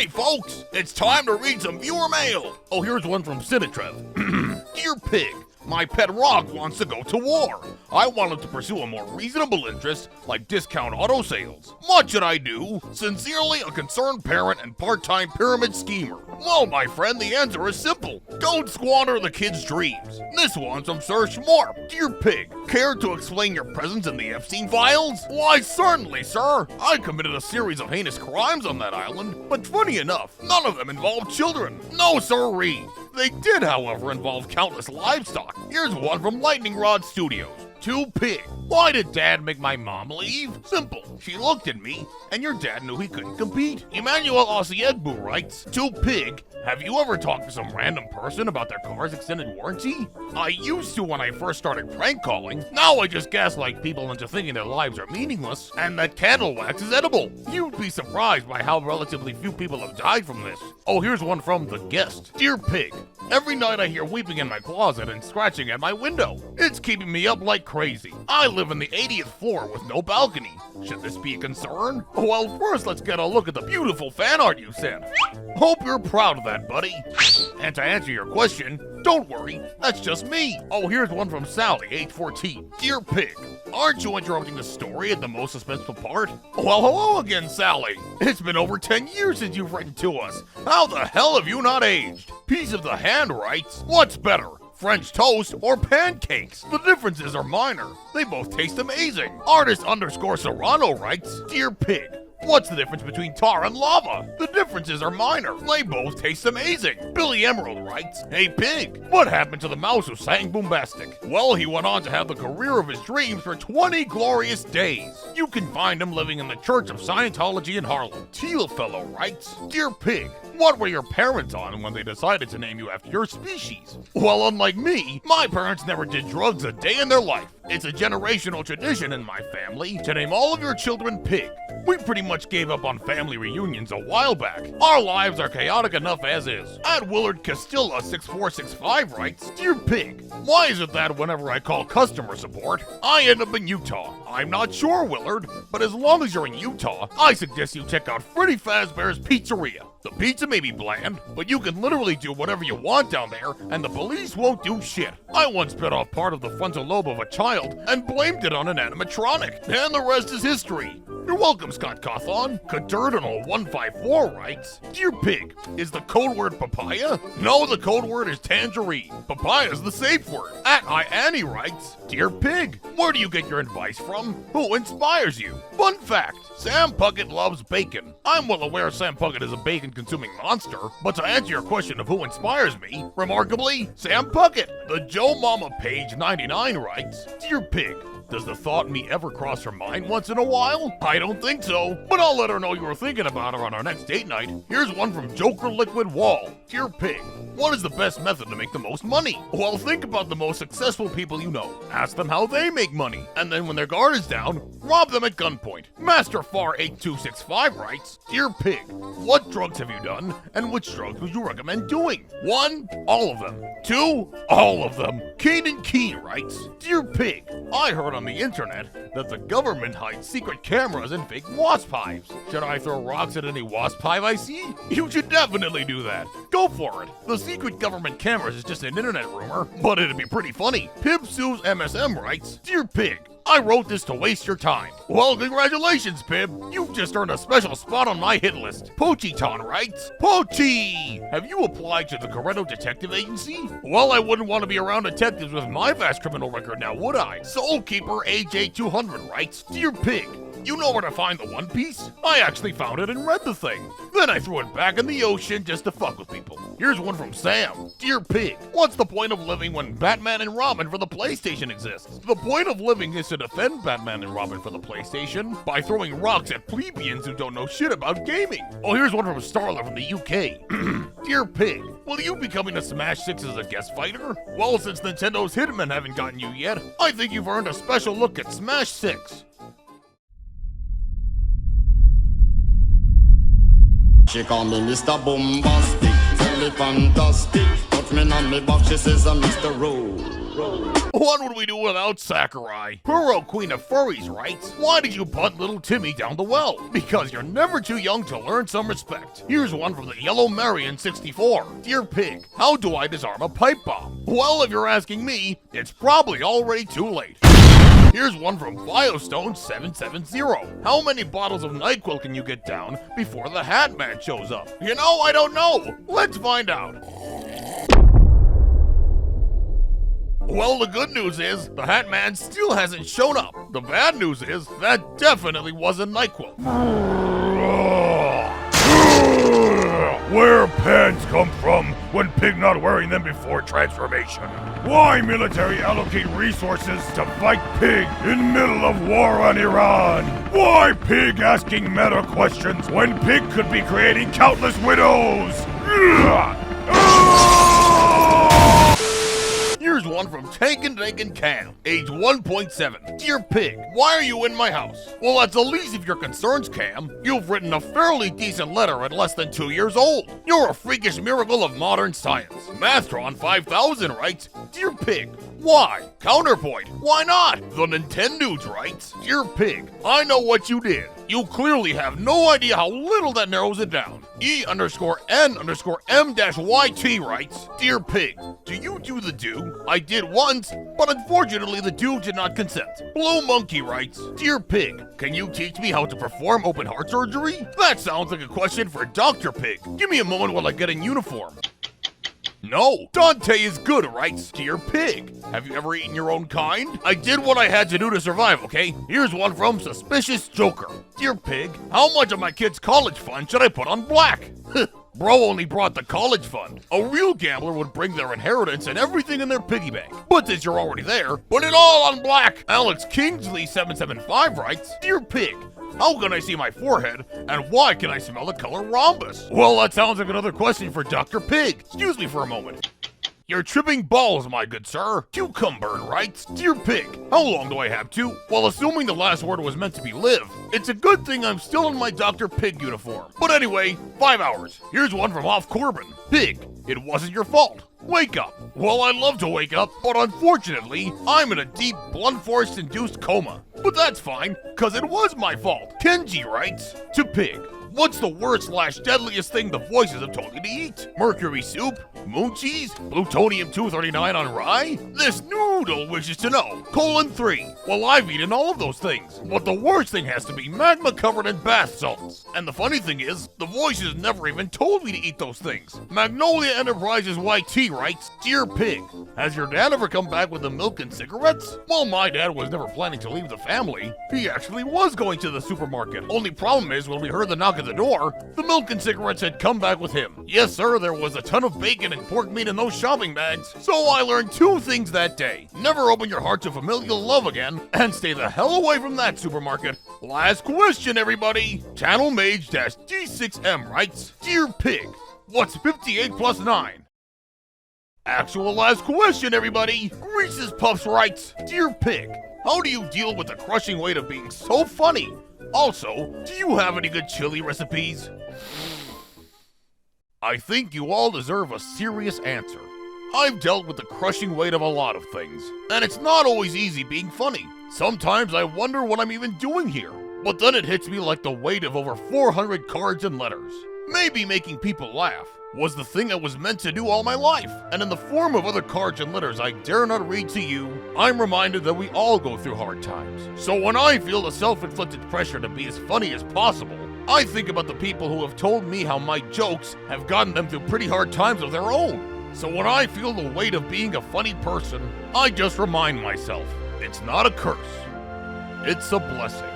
Hey folks, it's time to read some viewer mail. Oh, here's one from Sinitrev. Dear Pig, my pet Rock wants to go to war. I want him to pursue a more reasonable interest like discount auto sales. What should I do? Sincerely, a concerned parent and part-time pyramid schemer. Well, my friend, the answer is simple. Don't squander the kid's dreams. This one's from Sir Schmorp. Dear Pig, care to explain your presence in the Epstein files? Why, certainly, sir. I committed a series of heinous crimes on that island, but funny enough, none of them involved children. No, sirree. They did, however, involve countless livestock. Here's one from Lightning Rod Studios. To Pig, why did Dad make my mom leave? Simple. She looked at me, and your dad knew he couldn't compete. Emmanuel Osiedbu writes, To Pig, have you ever talked to some random person about their car's extended warranty? I used to when I first started prank calling. Now I just gaslight people into thinking their lives are meaningless and that candle wax is edible. You'd be surprised by how relatively few people have died from this. Oh, here's one from The Guest. Dear Pig, every night I hear weeping in my closet and scratching at my window. It's keeping me up like crazy. I live in the 80th floor with no balcony. Should this be a concern? Well, first let's get a look at the beautiful fan art you sent. Hope you're proud of that, buddy. And to answer your question, don't worry, that's just me. Oh, here's one from Sally, age 14. Dear Pig, aren't you interrupting the story at the most suspenseful part? Well, hello again, Sally. It's been over 10 years since you've written to us. How the hell have you not aged? Piece of the Hand writes, what's better, French toast or pancakes? The differences are minor. They both taste amazing. Artist_Serrano writes, Dear Pig, what's the difference between tar and lava? The differences are minor. They both taste amazing. Billy Emerald writes, Hey Pig, what happened to the mouse who sang Boombastic? Well, he went on to have the career of his dreams for 20 glorious days. You can find him living in the Church of Scientology in Harlem. Tealfellow writes, Dear Pig, what were your parents on when they decided to name you after your species? Well, unlike me, my parents never did drugs a day in their life. It's a generational tradition in my family to name all of your children Pig. We pretty much gave up on family reunions a while back. Our lives are chaotic enough as is. At Willard Castilla 6465 writes, Dear Pig, why is it that whenever I call customer support, I end up in Utah? I'm not sure, Willard, but as long as you're in Utah, I suggest you check out Freddy Fazbear's Pizzeria. The pizza may be bland, but you can literally do whatever you want down there, and the police won't do shit. I once bit off part of the frontal lobe of a child and blamed it on an animatronic, and the rest is history. You're welcome, Scott Cawthon. Cadurdinal 154 writes, Dear Pig, is the code word papaya? No, the code word is tangerine. Papaya is the safe word. At Annie writes, Dear Pig, where do you get your advice from? Who inspires you? Fun fact, Sam Puckett loves bacon. I'm well aware Sam Puckett is a bacon-consuming monster, but to answer your question of who inspires me, remarkably, Sam Puckett. The Joe Mama page 99 writes, Dear Pig, does the thought me ever cross her mind once in a while? I don't think so, but I'll let her know you were thinking about her on our next date night. Here's one from Joker Liquid Wall. Dear Pig, what is the best method to make the most money? Well, think about the most successful people you know. Ask them how they make money, and then when their guard is down, rob them at gunpoint. Master Far 8265 writes, Dear Pig, what drugs have you done, and which drugs would you recommend doing? 1, all of them. 2, all of them. Keenan Keen writes, Dear Pig, I heard on the internet that the government hides secret cameras in fake wasp hives. Should I throw rocks at any wasp hive I see? You should definitely do that. Go for it. The secret government cameras is just an internet rumor, but it'd be pretty funny. Pibsues MSM writes, Dear Pig, I wrote this to waste your time. Well, congratulations, Pib. You've just earned a special spot on my hit list. Pochiton writes, Pochi! Have you applied to the Coretto Detective Agency? Well, I wouldn't want to be around detectives with my vast criminal record now, would I? Soulkeeper AJ200 writes, Dear Pig, you know where to find the One Piece? I actually found it and read the thing. Then I threw it back in the ocean just to fuck with people. Here's one from Sam. Dear Pig, what's the point of living when Batman and Robin for the PlayStation exists? The point of living is to defend Batman and Robin for the PlayStation by throwing rocks at plebeians who don't know shit about gaming. Oh, here's one from Starler from the UK. Dear Pig, will you be coming to Smash 6 as a guest fighter? Well, since Nintendo's Hitmen haven't gotten you yet, I think you've earned a special look at Smash 6. She call me Mr. Bombastic, very fantastic. Touch me on me back, she says I'm Mr. Roll. What would we do without Sakurai? Puro, queen of furries, writes, why did you punt little Timmy down the well? Because you're never too young to learn some respect. Here's one from the Yellow Marion 64. Dear Pig, how do I disarm a pipe bomb? Well, if you're asking me, it's probably already too late. Here's one from Biostone 770. How many bottles of NyQuil can you get down before the Hat Man shows up? You know, I don't know. Let's find out. Well, the good news is, the Hat Man still hasn't shown up. The bad news is, that definitely wasn't NyQuil. Where pants come from when Pig not wearing them before transformation? Why military allocate resources to fight Pig in middle of war on Iran? Why Pig asking meta questions when Pig could be creating countless widows? Here's one from Tankin' Cam, age 1.7. Dear Pig, why are you in my house? Well, that's the least of your concerns, Cam. You've written a fairly decent letter at less than 2 years old. You're a freakish miracle of modern science. Mathtron 5000 writes, Dear Pig, why? Counterpoint, why not? The Nintendo's writes, Dear Pig, I know what you did. You clearly have no idea how little that narrows it down. E_N_M-YT writes, Dear Pig, do you do the do? I did once, but unfortunately the do did not consent. Blue Monkey writes, Dear Pig, can you teach me how to perform open heart surgery? That sounds like a question for Dr. Pig. Give me a moment while I get in uniform. No, Dante is good, writes, Dear Pig, have you ever eaten your own kind? I did what I had to do to survive, okay? Here's one from Suspicious Joker. Dear Pig, how much of my kid's college fund should I put on black? Bro only brought the college fund. A real gambler would bring their inheritance and everything in their piggy bank. But since you're already there, put it all on black. Alex Kingsley 775 writes, Dear Pig, how can I see my forehead, and why can I smell the color rhombus? Well, that sounds like another question for Dr. Pig. Excuse me for a moment. You're tripping balls, my good sir. Cucumber writes, Dear Pig, how long do I have to? Well, assuming the last word was meant to be live, it's a good thing I'm still in my Dr. Pig uniform. But anyway, 5 hours. Here's one from Off Corbin. Pig, it wasn't your fault. Wake up. Well, I'd love to wake up, but unfortunately, I'm in a deep blunt force-induced coma. But that's fine, cause it was my fault. Kenji writes, to Pig, what's the worst/deadliest thing the voices have told you to eat? Mercury soup? Moon cheese? Plutonium-239 on rye? This noodle wishes to know. 3. Well, I've eaten all of those things, but the worst thing has to be magma covered in bath salts. And the funny thing is, the voices never even told me to eat those things. Magnolia Enterprises YT writes, Dear Pig, has your dad ever come back with the milk and cigarettes? Well, my dad was never planning to leave the family. He actually was going to the supermarket. Only problem is, when we heard the knock at the door, the milk and cigarettes had come back with him. Yes, sir, there was a ton of bacon and pork meat in those shopping bags. So I learned 2 things that day. Never open your heart to familial love again, and stay the hell away from that supermarket. Last question, everybody. Channel Mage-D6M writes, Dear Pig, what's 58 plus 9? Actual last question, everybody. Reese's Puffs writes, Dear Pig, how do you deal with the crushing weight of being so funny? Also, do you have any good chili recipes? I think you all deserve a serious answer. I've dealt with the crushing weight of a lot of things, and it's not always easy being funny. Sometimes I wonder what I'm even doing here, but then it hits me like the weight of over 400 cards and letters. Maybe making people laugh was the thing I was meant to do all my life, and in the form of other cards and letters I dare not read to you, I'm reminded that we all go through hard times. So when I feel the self-inflicted pressure to be as funny as possible, I think about the people who have told me how my jokes have gotten them through pretty hard times of their own. So when I feel the weight of being a funny person, I just remind myself, it's not a curse, it's a blessing.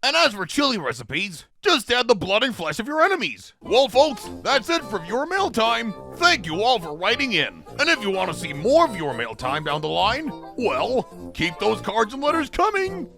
And as for chili recipes, just add the blood and flesh of your enemies. Well, folks, that's it for Viewer Mail Time. Thank you all for writing in. And if you want to see more Viewer Mail Time down the line, well, keep those cards and letters coming.